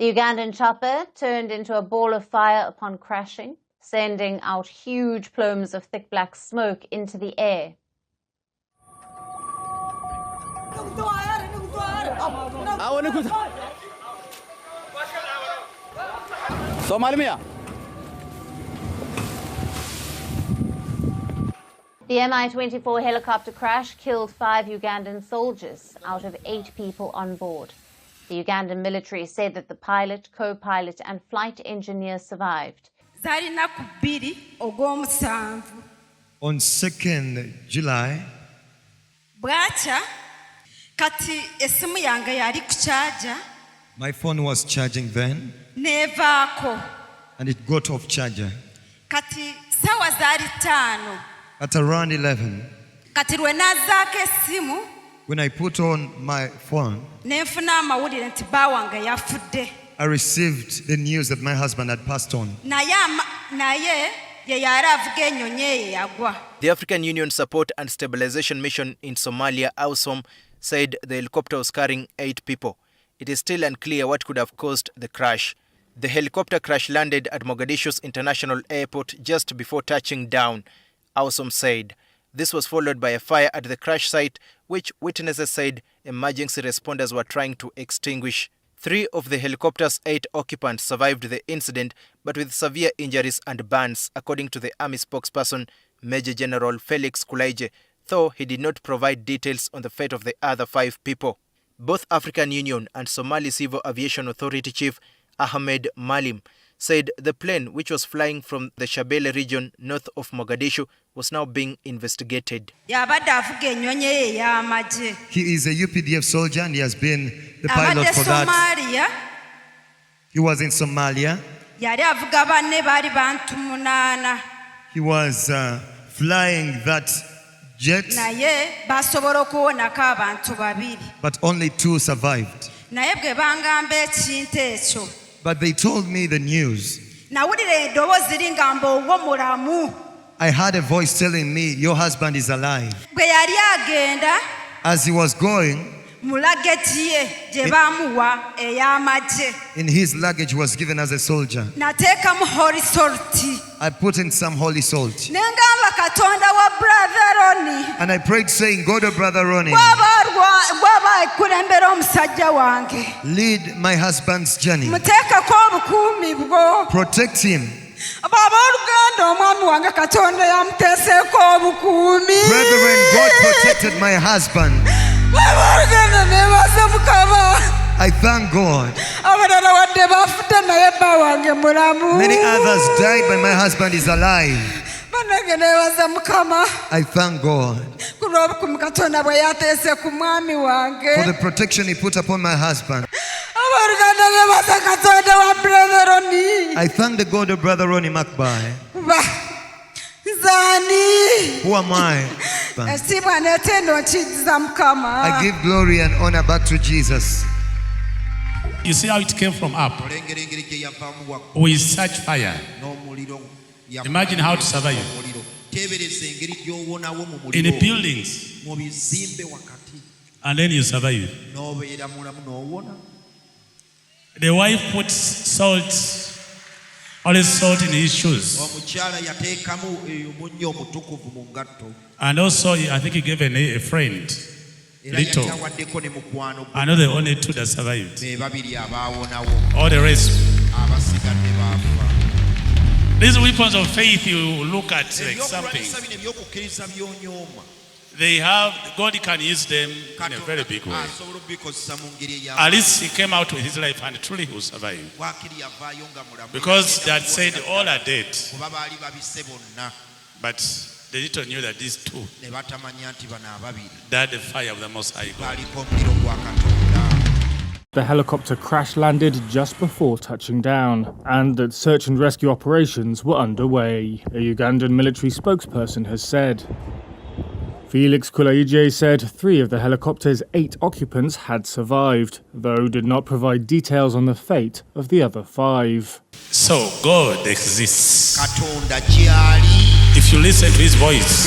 The Ugandan chopper turned into a ball of fire upon crashing, sending out huge plumes of thick black smoke into the air. The Mi-24 helicopter crash killed 5 Ugandan soldiers out of 8 people on board. The Ugandan military said that the pilot, co-pilot and flight engineer survived. On 2nd July, my phone was charging then, and it got off charger. At around 11, when I put on my phone, I received the news that my husband had passed on. The African Union Support and Stabilization Mission in Somalia, AUSOM, said the helicopter was carrying 8 people. It is still unclear what could have caused the crash. The helicopter crash landed at Mogadishu's international airport just before touching down, AUSOM said. This was followed by a fire at the crash site, which witnesses said emergency responders were trying to extinguish. 3 of the helicopter's 8 occupants survived the incident, but with severe injuries and burns, according to the Army spokesperson, Major General Felix Kulaije, though he did not provide details on the fate of the other 5 people. Both African Union and Somali Civil Aviation Authority Chief Ahmed Malim said the plane, which was flying from the Shabelle region north of Mogadishu, was now being investigated. He is a UPDF soldier and he has been the pilot for that. He was in Somalia. He was flying that jet, but only 2 survived. But they told me the news. I heard a voice telling me, your husband is alive. As he was going, in his luggage was given as a soldier. I put in some holy salt. And I prayed saying, God of Brother Ronnie, lead my husband's journey. Protect him. Brethren, God protected my husband. I thank God. Many others died, but my husband is alive. I thank God for the protection he put upon my husband. I thank the God of Brother Ronnie Makabai. Who am I? I give glory and honor back to Jesus. You see how it came from up with such fire. Imagine how to survive in the buildings, and then you survive. The wife put salt, only salt in his shoes, and also I think he gave a friend little. I know the only 2 that survived. All the rest. These weapons of faith, you look at like something. They have, God can use them in a very big way. At least he came out with his life and truly he will survive. Because that said all are dead. But they little knew that these 2 died the fire of the Most High God. The helicopter crash landed just before touching down, and that search and rescue operations were underway, a Ugandan military spokesperson has said. Felix Kulaije said 3 of the helicopter's 8 occupants had survived, though did not provide details on the fate of the other 5. So God exists. If you listen to his voice,